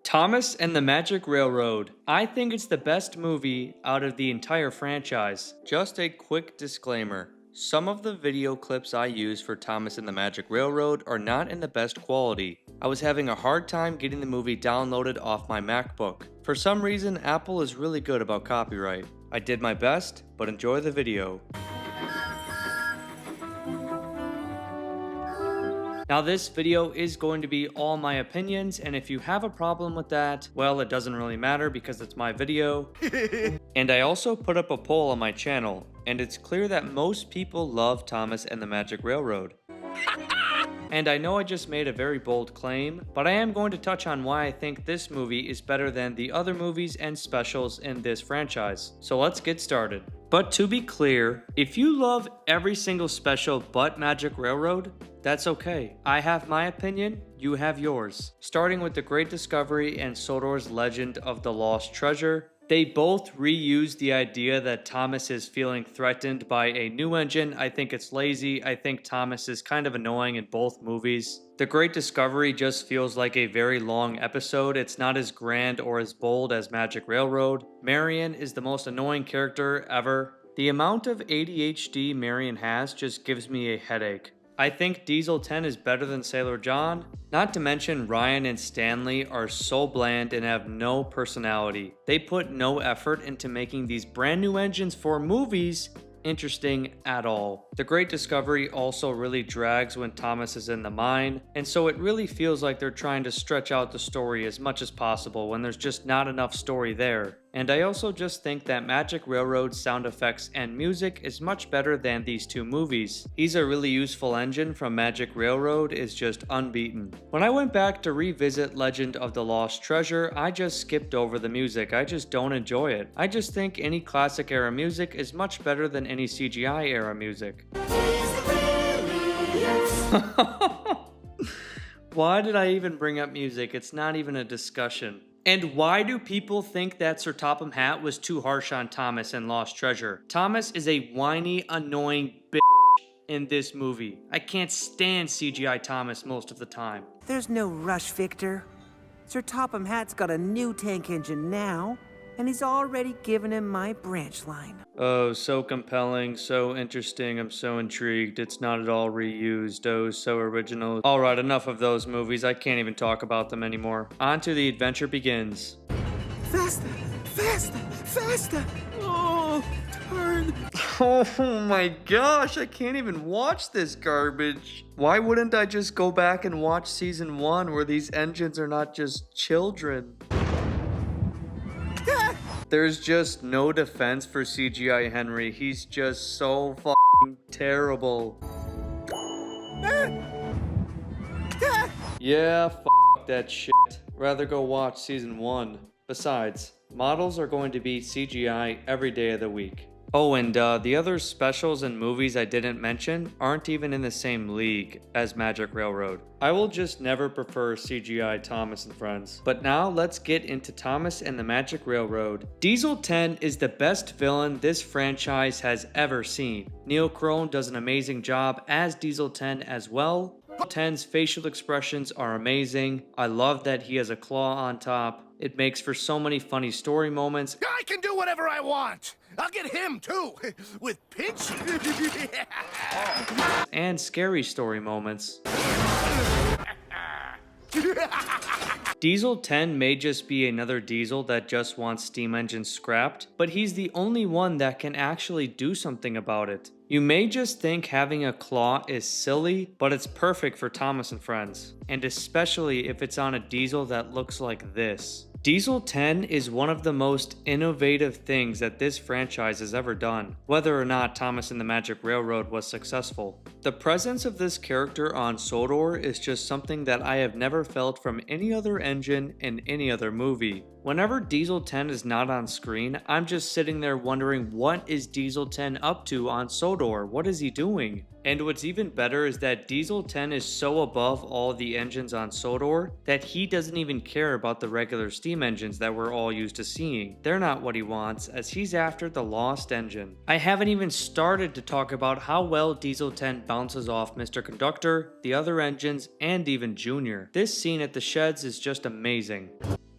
Thomas and the Magic Railroad. I think it's the best movie out of the entire franchise. Just a quick disclaimer. Some of the video clips I use for Thomas and the Magic Railroad are not in the best quality. I was having a hard time getting the movie downloaded off my MacBook. For some reason, Apple is really good about copyright. I did my best, but enjoy the video. Now this video is going to be all my opinions, and if you have a problem with that, well, it doesn't really matter because it's my video. And I also put up a poll on my channel, and it's clear that most people love Thomas and the Magic Railroad. And I know I just made a very bold claim, but I am going to touch on why I think this movie is better than the other movies and specials in this franchise. So let's get started. But to be clear, if you love every single special but Magic Railroad, that's okay. I have my opinion, you have yours. Starting with The Great Discovery and Sodor's Legend of the Lost Treasure, they both reuse the idea that Thomas is feeling threatened by a new engine. I think it's lazy. I think Thomas is kind of annoying in both movies. The Great Discovery just feels like a very long episode. It's not as grand or as bold as Magic Railroad. Marion is the most annoying character ever. The amount of ADHD Marion has just gives me a headache. I think Diesel 10 is better than Sailor John. Not to mention Ryan and Stanley are so bland and have no personality. They put no effort into making these brand new engines for movies interesting at all. The Great Discovery also really drags when Thomas is in the mine, and so it really feels like they're trying to stretch out the story as much as possible when there's just not enough story there. And I also just think that Magic Railroad's sound effects and music is much better than these two movies. He's a really useful engine from Magic Railroad is just unbeaten. When I went back to revisit Legend of the Lost Treasure, I just skipped over the music. I just don't enjoy it. I just think any classic era music is much better than any CGI era music. Why did I even bring up music? It's not even a discussion. And why do people think that Sir Topham Hatt was too harsh on Thomas in Lost Treasure? Thomas is a whiny, annoying bitch in this movie. I can't stand CGI Thomas most of the time. There's no rush, Victor. Sir Topham Hatt's got a new tank engine now, and he's already given him my branch line. Oh, so compelling, so interesting, I'm so intrigued. It's not at all reused. Oh, so original. Alright, enough of those movies. I can't even talk about them anymore. On to The Adventure Begins. Faster! Faster! Faster! Oh, turn! Oh my gosh, I can't even watch this garbage. Why wouldn't I just go back and watch season 1 where these engines are not just children? There's just no defense for CGI Henry. He's just so fucking terrible. Yeah, fuck that shit. Rather go watch season 1. Besides, models are going to be CGI every day of the week. Oh, and the other specials and movies I didn't mention aren't even in the same league as Magic Railroad. I will just never prefer CGI Thomas and Friends. But now let's get into Thomas and the Magic Railroad. Diesel 10 is the best villain this franchise has ever seen. Neil Crone does an amazing job as Diesel 10 as well. 10's facial expressions are amazing. I love that he has a claw on top. It makes for so many funny story moments. I can do whatever I want. I'll get him too, with Pinch. And scary story moments. Diesel 10 may just be another Diesel that just wants steam engines scrapped, but he's the only one that can actually do something about it. You may just think having a claw is silly, but it's perfect for Thomas and Friends, and especially if it's on a Diesel that looks like this. Diesel 10 is one of the most innovative things that this franchise has ever done, whether or not Thomas and the Magic Railroad was successful. The presence of this character on Sodor is just something that I have never felt from any other engine in any other movie. Whenever Diesel 10 is not on screen, I'm just sitting there wondering what is Diesel 10 up to on Sodor? What is he doing? And what's even better is that Diesel 10 is so above all the engines on Sodor that he doesn't even care about the regular steam engines that we're all used to seeing. They're not what he wants, as he's after the lost engine. I haven't even started to talk about how well Diesel 10 bounces off Mr. Conductor, the other engines, and even Junior. This scene at the sheds is just amazing.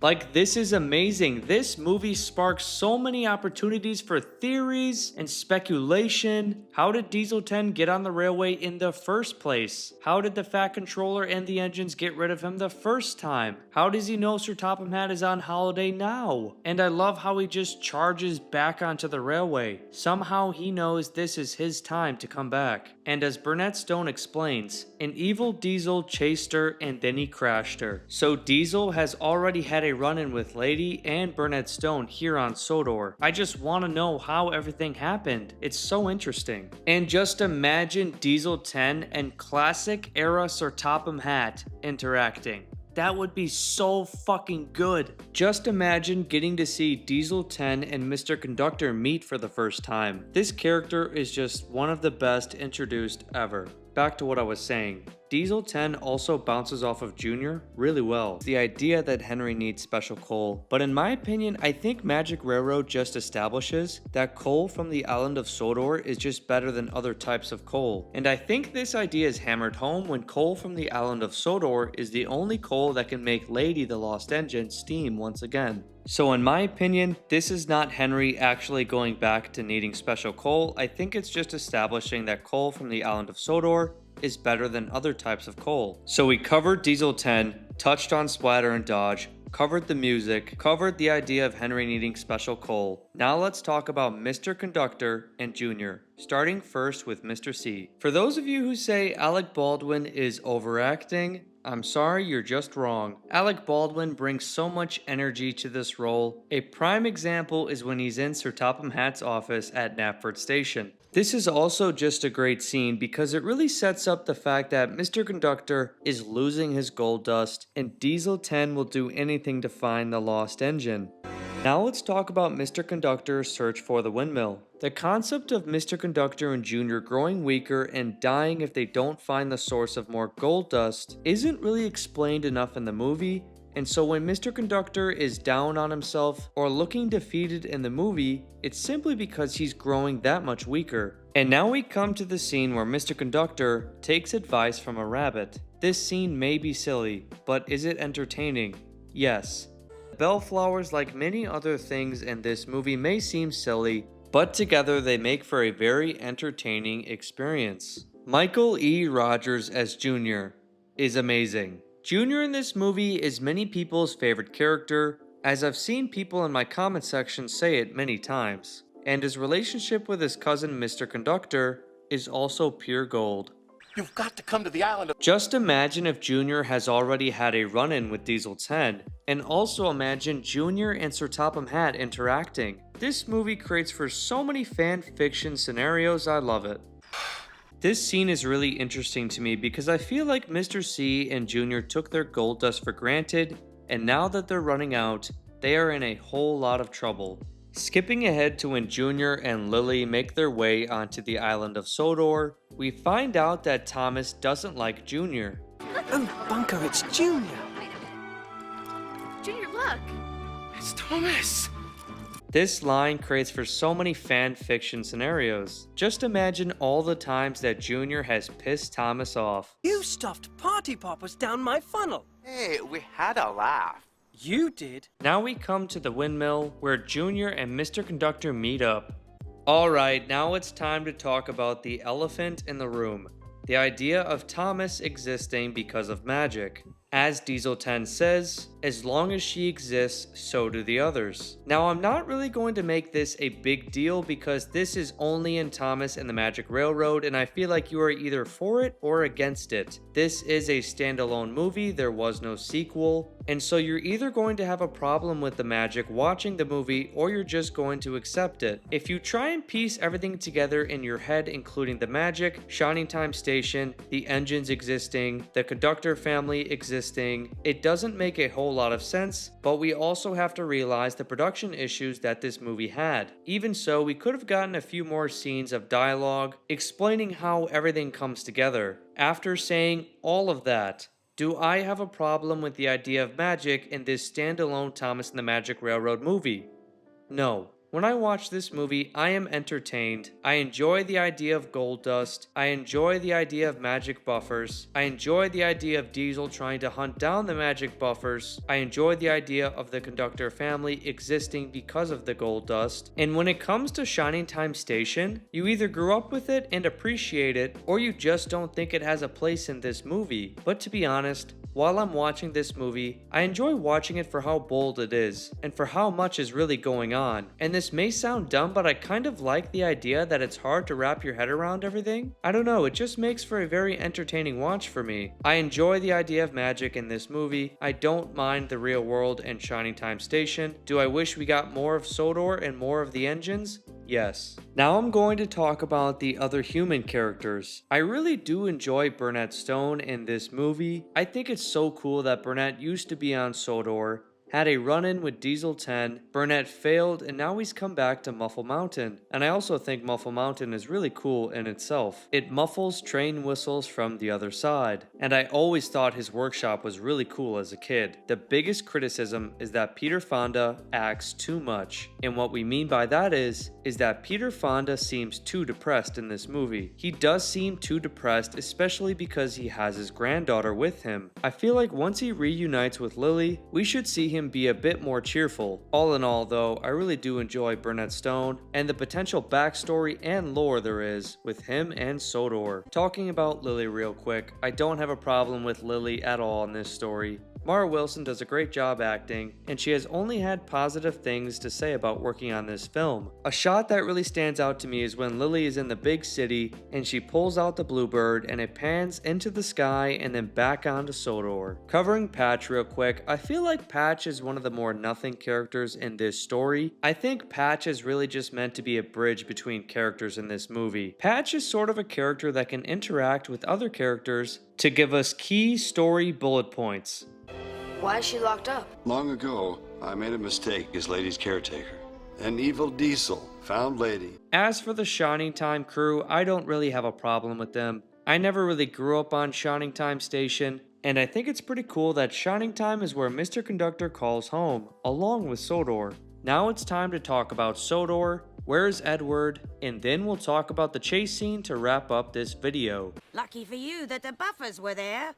Like, this is amazing. This movie sparks so many opportunities for theories and speculation. How did Diesel 10 get on the railway in the first place? How did the Fat Controller and the engines get rid of him the first time? How does he know Sir Topham Hatt is on holiday now? And I love how he just charges back onto the railway. Somehow he knows this is his time to come back. And as Burnett Stone explains, an evil Diesel chased her and then he crashed her. So Diesel has already had a run-in with Lady and Burnett Stone here on Sodor. I just want to know how everything happened. It's so interesting. And just imagine Diesel 10 and classic era Sir Topham Hatt interacting. That would be so fucking good. Just imagine getting to see Diesel 10 and Mr. Conductor meet for the first time. This character is just one of the best introduced ever. Back to what I was saying. Diesel 10 also bounces off of Junior really well. The idea that Henry needs special coal, but in my opinion, I think Magic Railroad just establishes that coal from the island of Sodor is just better than other types of coal. And I think this idea is hammered home when coal from the island of Sodor is the only coal that can make Lady the Lost Engine steam once again. So in my opinion, this is not Henry actually going back to needing special coal. I think it's just establishing that coal from the island of Sodor is better than other types of coal. So we covered Diesel 10, touched on Splatter and Dodge, covered the music, covered the idea of Henry needing special coal. Now let's talk about Mr. Conductor and Junior, starting first with Mr. C. For those of you who say Alec Baldwin is overacting, I'm sorry, you're just wrong. Alec Baldwin brings so much energy to this role. A prime example is when he's in Sir Topham Hatt's office at Knapford Station. This is also just a great scene because it really sets up the fact that Mr. Conductor is losing his gold dust and Diesel 10 will do anything to find the lost engine. Now let's talk about Mr. Conductor's search for the windmill. The concept of Mr. Conductor and Junior growing weaker and dying if they don't find the source of more gold dust isn't really explained enough in the movie, and so when Mr. Conductor is down on himself or looking defeated in the movie, it's simply because he's growing that much weaker. And now we come to the scene where Mr. Conductor takes advice from a rabbit. This scene may be silly, but is it entertaining? Yes. Bellflowers, like many other things in this movie, may seem silly, but together they make for a very entertaining experience. Michael E. Rogers as Junior is amazing. Junior in this movie is many people's favorite character, as I've seen people in my comment section say it many times, and his relationship with his cousin Mr. Conductor is also pure gold. You've got to come to the island of... Just imagine if Junior has already had a run-in with Diesel 10, and also imagine Junior and Sir Topham Hatt interacting. This movie creates for so many fan fiction scenarios, I love it. This scene is really interesting to me because I feel like Mr. C and Junior took their gold dust for granted, and now that they're running out, they are in a whole lot of trouble. Skipping ahead to when Junior and Lily make their way onto the island of Sodor, we find out that Thomas doesn't like Junior. Oh, Bunker, it's Junior. Junior, look! It's Thomas! This line creates for so many fan fiction scenarios. Just imagine all the times that Junior has pissed Thomas off. You stuffed party poppers down my funnel. Hey, we had a laugh. You did. Now we come to the windmill where Junior and Mr. Conductor meet up. Alright, now it's time to talk about the elephant in the room. The idea of Thomas existing because of magic. As Diesel 10 says, as long as she exists, so do the others. Now I'm not really going to make this a big deal because this is only in Thomas and the Magic Railroad and I feel like you are either for it or against it. This is a standalone movie, there was no sequel, and so you're either going to have a problem with the magic watching the movie or you're just going to accept it. If you try and piece everything together in your head including the magic, Shining Time Station, the engines existing, the conductor family existing, it doesn't make a whole lot of sense, but we also have to realize the production issues that this movie had. Even so, we could have gotten a few more scenes of dialogue explaining how everything comes together. After saying all of that, do I have a problem with the idea of magic in this standalone Thomas and the Magic Railroad movie? No. When I watch this movie, I am entertained. I enjoy the idea of gold dust. I enjoy the idea of magic buffers. I enjoy the idea of Diesel trying to hunt down the magic buffers. I enjoy the idea of the conductor family existing because of the gold dust. And when it comes to Shining Time Station, you either grew up with it and appreciate it, or you just don't think it has a place in this movie. But to be honest, while I'm watching this movie, I enjoy watching it for how bold it is, and for how much is really going on. And this may sound dumb, but I kind of like the idea that it's hard to wrap your head around everything. I don't know, it just makes for a very entertaining watch for me. I enjoy the idea of magic in this movie. I don't mind the real world and Shining Time Station. Do I wish we got more of Sodor and more of the engines? Yes. Now I'm going to talk about the other human characters. I really do enjoy Burnett Stone in this movie. I think it's so cool that Burnett used to be on Sodor, had a run-in with Diesel 10, Burnett failed, and now he's come back to Muffle Mountain. And I also think Muffle Mountain is really cool in itself. It muffles train whistles from the other side. And I always thought his workshop was really cool as a kid. The biggest criticism is that Peter Fonda acts too much. And what we mean by that is that Peter Fonda seems too depressed in this movie. He does seem too depressed, especially because he has his granddaughter with him. I feel like once he reunites with Lily, we should see him be a bit more cheerful. All in all though, I really do enjoy Burnett Stone and the potential backstory and lore there is with him and Sodor. Talking about Lily real quick, I don't have a problem with Lily at all in this story. Mara Wilson does a great job acting, and she has only had positive things to say about working on this film. A shot that really stands out to me is when Lily is in the big city and she pulls out the bluebird and it pans into the sky and then back onto Sodor. Covering Patch real quick, I feel like Patch is one of the more nothing characters in this story. I think Patch is really just meant to be a bridge between characters in this movie. Patch is sort of a character that can interact with other characters to give us key story bullet points. Why is she locked up? Long ago, I made a mistake as lady's caretaker. An evil Diesel found lady. As for the Shining Time crew, I don't really have a problem with them. I never really grew up on Shining Time Station, and I think it's pretty cool that Shining Time is where Mr. Conductor calls home, along with Sodor. Now it's time to talk about Sodor, where's Edward, and then we'll talk about the chase scene to wrap up this video. Lucky for you that the buffers were there.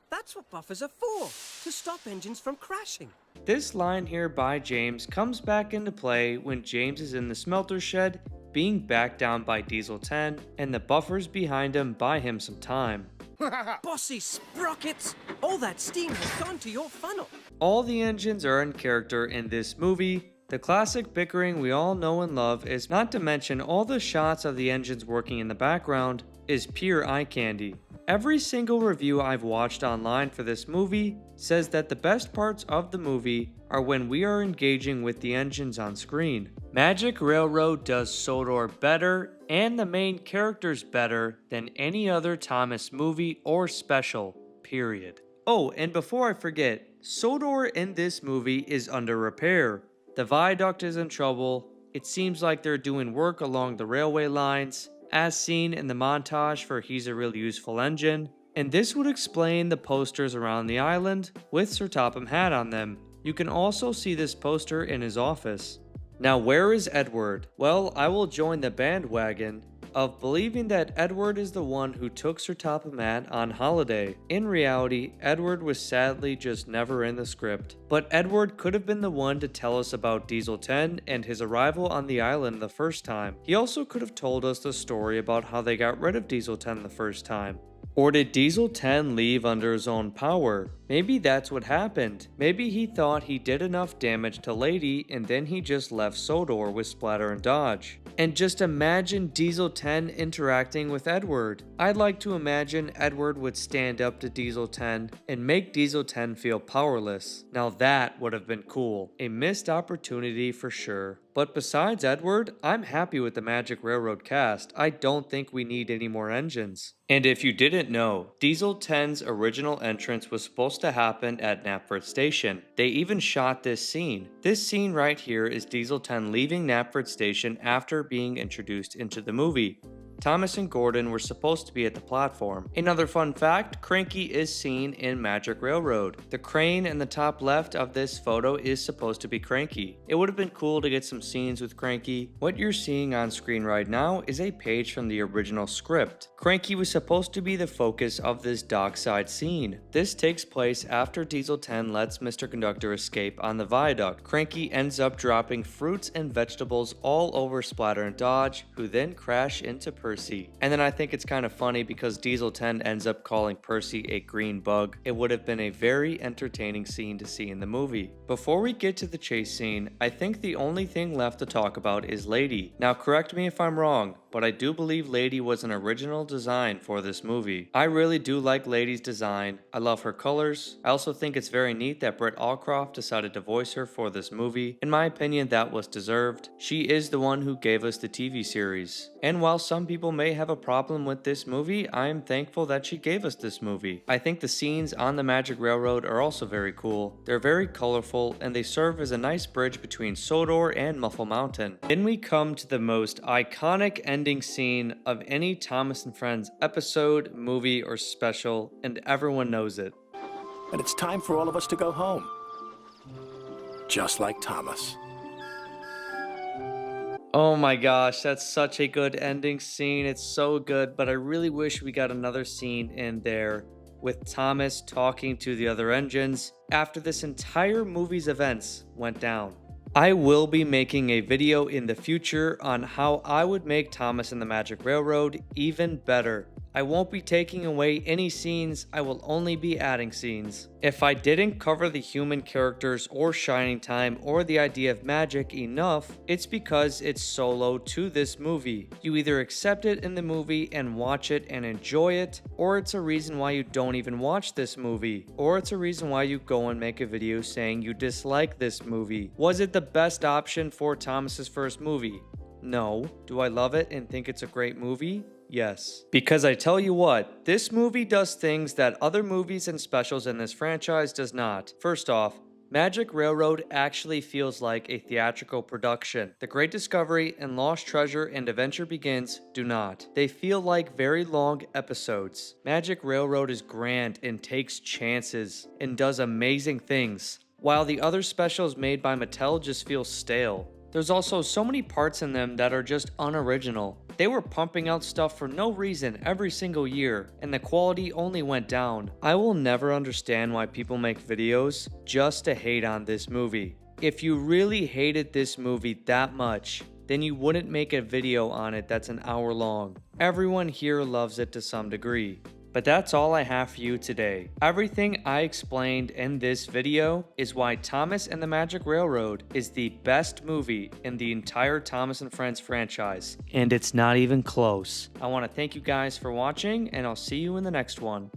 That's what buffers are for, to stop engines from crashing. This line here by James comes back into play when James is in the smelter shed being backed down by Diesel 10 and the buffers behind him buy him some time. Bossy sprockets! All that steam has gone to your funnel. All the engines are in character in this movie. The classic bickering we all know and love is, not to mention all the shots of the engines working in the background, is pure eye candy. Every single review I've watched online for this movie says that the best parts of the movie are when we are engaging with the engines on screen. Magic Railroad does Sodor better and the main characters better than any other Thomas movie or special, period. Oh, and before I forget, Sodor in this movie is under repair. The viaduct is in trouble. It seems like they're doing work along the railway lines, as seen in the montage for He's a Real Useful Engine, and this would explain the posters around the island with Sir Topham Hatt on them. You can also see this poster in his office. Now where is Edward? Well, I will join the bandwagon of believing that Edward is the one who took Sir Topham Hatt on holiday. In reality, Edward was sadly just never in the script. But Edward could have been the one to tell us about Diesel 10 and his arrival on the island the first time. He also could have told us the story about how they got rid of Diesel 10 the first time. Or did Diesel 10 leave under his own power? Maybe that's what happened. Maybe he thought he did enough damage to Lady and then he just left Sodor with Splatter and Dodge. And just imagine Diesel 10 interacting with Edward. I'd like to imagine Edward would stand up to Diesel 10 and make Diesel 10 feel powerless. Now that would have been cool. A missed opportunity for sure. But besides Edward, I'm happy with the Magic Railroad cast. I don't think we need any more engines. And if you didn't know, Diesel 10's original entrance was supposed to happen at Knapford Station. They even shot this scene. This scene right here is Diesel 10 leaving Knapford Station after being introduced into the movie. Thomas and Gordon were supposed to be at the platform. Another fun fact, Cranky is seen in Magic Railroad. The crane in the top left of this photo is supposed to be Cranky. It would have been cool to get some scenes with Cranky. What you're seeing on screen right now is a page from the original script. Cranky was supposed to be the focus of this dockside scene. This takes place after Diesel 10 lets Mr. Conductor escape on the viaduct. Cranky ends up dropping fruits and vegetables all over Splatter and Dodge, who then crash into Percy. And then I think it's kind of funny because Diesel 10 ends up calling Percy a green bug. It would have been a very entertaining scene to see in the movie. Before we get to the chase scene, I think the only thing left to talk about is Lady. Now correct me if I'm wrong, but I do believe Lady was an original design for this movie. I really do like Lady's design. I love her colors. I also think it's very neat that Britt Allcroft decided to voice her for this movie. In my opinion, that was deserved. She is the one who gave us the TV series. And while some people may have a problem with this movie, I am thankful that she gave us this movie. I think the scenes on the Magic Railroad are also very cool. They're very colorful and they serve as a nice bridge between Sodor and Muffle Mountain. Then we come to the most iconic ending scene of any Thomas and Friends episode, movie, or special, and everyone knows it. And it's time for all of us to go home. Just like Thomas. Oh my gosh, that's such a good ending scene. It's so good, but I really wish we got another scene in there with Thomas talking to the other engines after this entire movie's events went down. I will be making a video in the future on how I would make Thomas and the Magic Railroad even better. I won't be taking away any scenes, I will only be adding scenes. If I didn't cover the human characters or Shining Time or the idea of magic enough, it's because it's solo to this movie. You either accept it in the movie and watch it and enjoy it, or it's a reason why you don't even watch this movie, or it's a reason why you go and make a video saying you dislike this movie. Was it the best option for Thomas's first movie? No. Do I love it and think it's a great movie? Yes. Because I tell you what, this movie does things that other movies and specials in this franchise does not. First off, Magic Railroad actually feels like a theatrical production. The Great Discovery and Lost Treasure and Adventure Begins do not. They feel like very long episodes. Magic Railroad is grand and takes chances and does amazing things, while the other specials made by Mattel just feel stale. There's also so many parts in them that are just unoriginal. They were pumping out stuff for no reason every single year, and the quality only went down. I will never understand why people make videos just to hate on this movie. If you really hated this movie that much, then you wouldn't make a video on it that's an hour long. Everyone here loves it to some degree. But that's all I have for you today. Everything I explained in this video is why Thomas and the Magic Railroad is the best movie in the entire Thomas and Friends franchise. And it's not even close. I want to thank you guys for watching, and I'll see you in the next one.